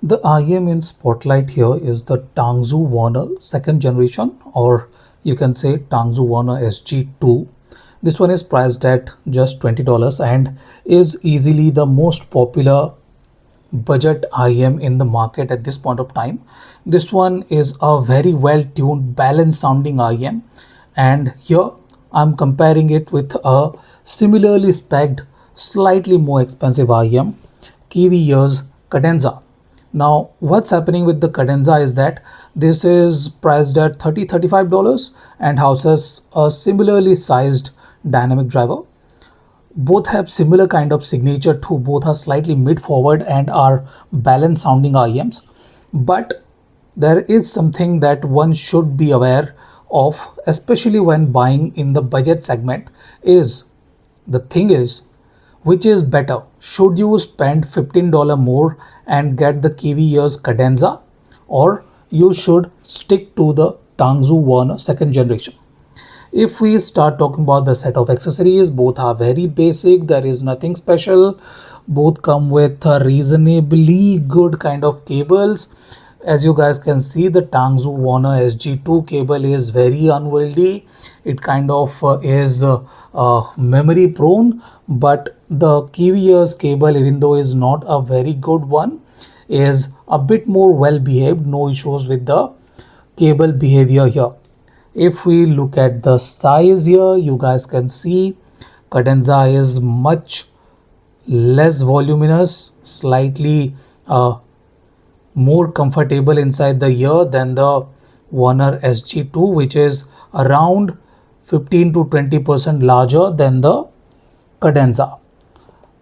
The IEM in spotlight here is the Tangzu Waner second generation, or you can say Tangzu Waner SG2. This one is priced at just $20 and is easily the most popular budget IEM in the market at this point of time. This one is a very well tuned, balanced sounding IEM, and here I'm comparing it with a similarly spec'd, slightly more expensive IEM, Kiwi Ears Cadenza. Now, what's happening with the Cadenza is that this is priced at $35 and houses a similarly sized dynamic driver. Both have similar kind of signature too. Both are slightly mid forward and are balanced sounding IEMs. But there is something that one should be aware of, especially when buying in the budget segment, is the thing is, which is better? Should you spend $15 more and get the Kiwi Ears Cadenza, or you should stick to the Tangzu Waner second generation? If we start talking about the set of accessories, both are very basic. There is nothing special. Both come with a reasonably good kind of cables. As you guys can see, the Tangzu Waner SG2 cable is very unwieldy. It kind of is memory prone, but the Kiwi Ears cable, even though is not a very good one, is a bit more well behaved. No issues with the cable behavior here. If we look at the size here, you guys can see Cadenza is much less voluminous, slightly more comfortable inside the ear than the Waner SG2, which is around 15 to 20% larger than the Cadenza.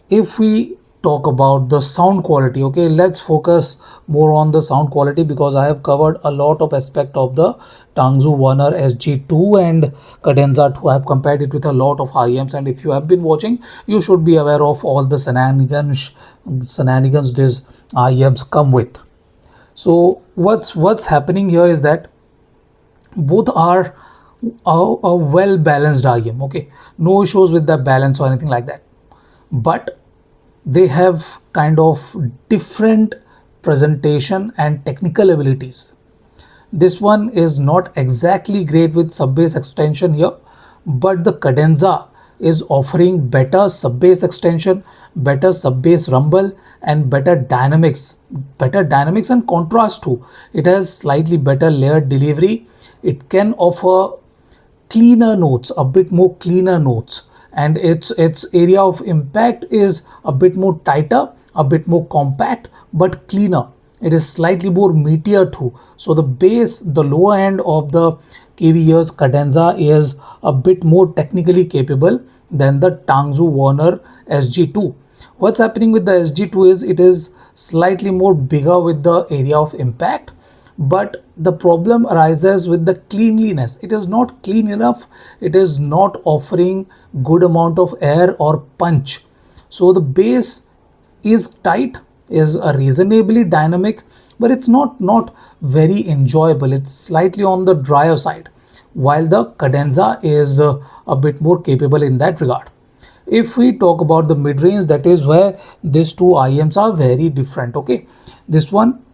If we talk about the sound quality, okay, let's focus more on the sound quality, because I have covered a lot of aspect of the Tangzu Waner SG2 and Cadenza 2. I have compared it with a lot of IEMs, and if you have been watching, you should be aware of all the shenanigans these IEMs come with. So what's happening here is that both are a well balanced IEM. Okay, no issues with the balance or anything like that, but they have kind of different presentation and technical abilities. This one is not exactly great with sub bass extension here, but the Cadenza is offering better sub bass extension, better sub bass rumble, and better dynamics and contrast too. It has slightly better layered delivery. It can offer cleaner notes, a bit more cleaner notes, and its area of impact is a bit more tighter, a bit more compact, but cleaner. It is slightly more meatier too. So the bass, the lower end of the Kiwi Ears Cadenza is a bit more technically capable than the Tangzu Waner SG2. What's happening with the SG2 is it is slightly more bigger with the area of impact, but the problem arises with the cleanliness. It is not clean enough. It is not offering good amount of air or punch. So the bass is tight, is a reasonably dynamic, but it's not very enjoyable. It's slightly on the drier side, while the Cadenza is a bit more capable in that regard. If we talk about the mid-range, that is where these two IEMs are very different. Okay, this one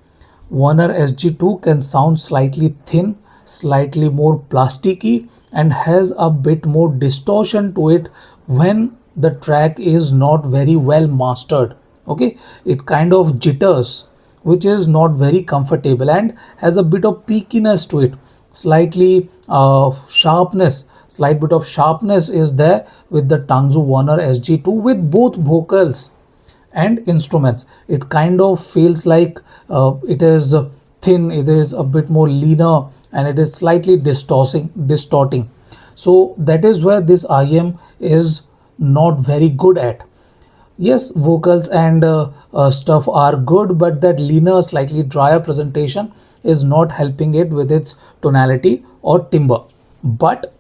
Waner SG2 can sound slightly thin, slightly more plasticky, and has a bit more distortion to it when the track is not very well mastered. Okay, it kind of jitters, which is not very comfortable, and has a bit of peakiness to it, slightly slight bit of sharpness is there with the Tangzu Waner SG2 with both vocals and instruments. It kind of feels like it is thin, it is a bit more leaner, and it is slightly distorting. So that is where this IEM is not very good at. Yes, vocals and stuff are good, but that leaner, slightly drier presentation is not helping it with its tonality or timbre. But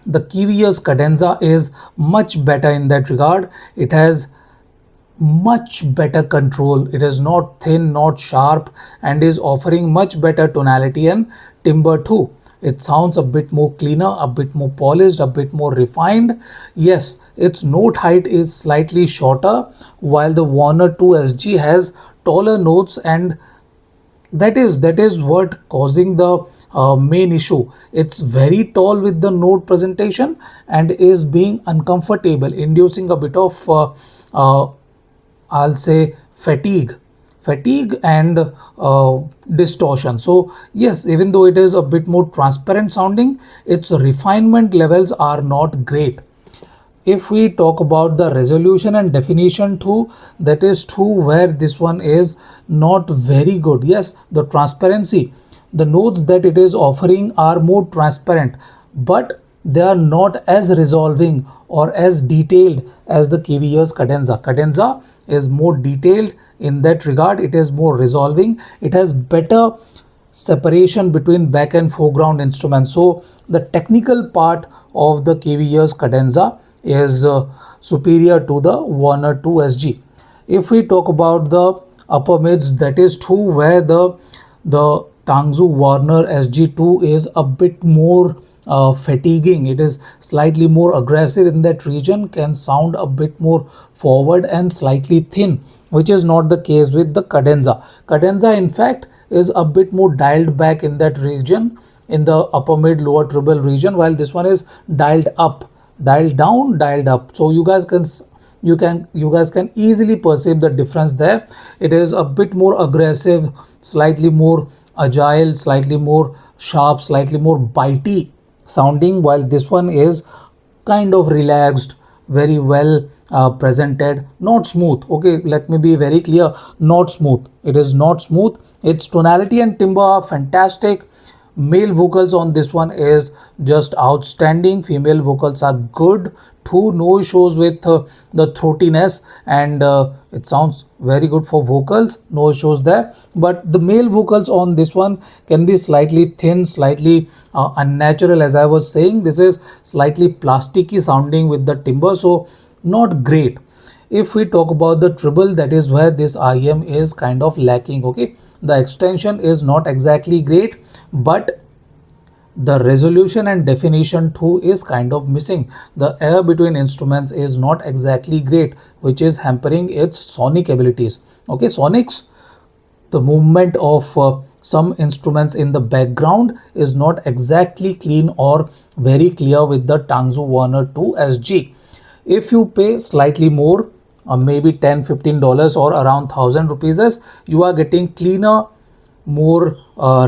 the Kiwi Ears Cadenza is much better in that regard. It has much better control. It is not thin, not sharp, and is offering much better tonality and timbre too. It sounds a bit more cleaner, a bit more polished, a bit more refined. Yes, its note height is slightly shorter, while the Waner 2 SG has taller notes, and that is what causing the main issue. It's very tall with the note presentation and is being uncomfortable, inducing a bit of I'll say fatigue and distortion. So yes, even though it is a bit more transparent sounding, its refinement levels are not great. If we talk about the resolution and definition too, that is true where this one is not very good. Yes, the transparency, the notes that it is offering are more transparent, but they are not as resolving or as detailed as the Kiwi Ears Cadenza. Cadenza is more detailed in that regard. It is more resolving. It has better separation between back and foreground instruments. So the technical part of the Kiwi Ears Cadenza is superior to the Waner 2 SG. If we talk about the upper mids, that is true where the Tangzu Waner SG2 is a bit more fatiguing. It is slightly more aggressive in that region, can sound a bit more forward and slightly thin, which is not the case with the Cadenza. Cadenza in fact is a bit more dialed back in that region, in the upper mid lower treble region, while this one is dialed up, dialed down, dialed up. So you guys can easily perceive the difference there. It is a bit more aggressive, slightly more agile, slightly more sharp, slightly more bitey sounding, while this one is kind of relaxed, very well presented, not smooth. Okay, let me be very clear, not smooth. It is not smooth. Its tonality and timbre are fantastic. Male vocals on this one is just outstanding. Female vocals are good too. No issues with the throatiness, and it sounds very good for vocals. No issues there. But the male vocals on this one can be slightly thin, slightly unnatural. As I was saying, this is slightly plasticky sounding with the timbre, so not great. If we talk about the treble, that is where this IEM is kind of lacking. Okay, the extension is not exactly great, but the resolution and definition too is kind of missing. The air between instruments is not exactly great, which is hampering its sonic abilities. Okay, sonics, the movement of some instruments in the background is not exactly clean or very clear with the Tangzu Waner 2 SG. If you pay slightly more, maybe $10-15 or around 1000 rupees, you are getting cleaner, more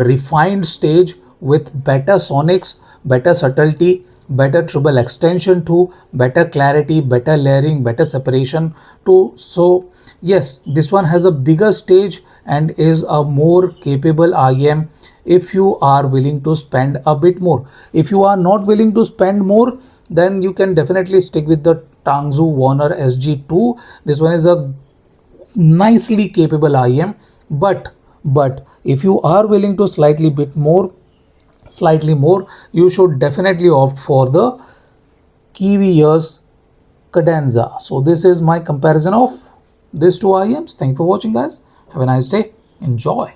refined stage with better sonics, better subtlety, better treble extension too, better clarity, better layering, better separation too. So yes, this one has a bigger stage and is a more capable IEM if you are willing to spend a bit more. If you are not willing to spend more, then you can definitely stick with the Tangzu Waner SG2. This one is a nicely capable IEM, but if you are willing to slightly more, you should definitely opt for the Kiwi Ears Cadenza. So this is my comparison of these two IEMs. Thank you for watching, guys. Have a nice day. Enjoy.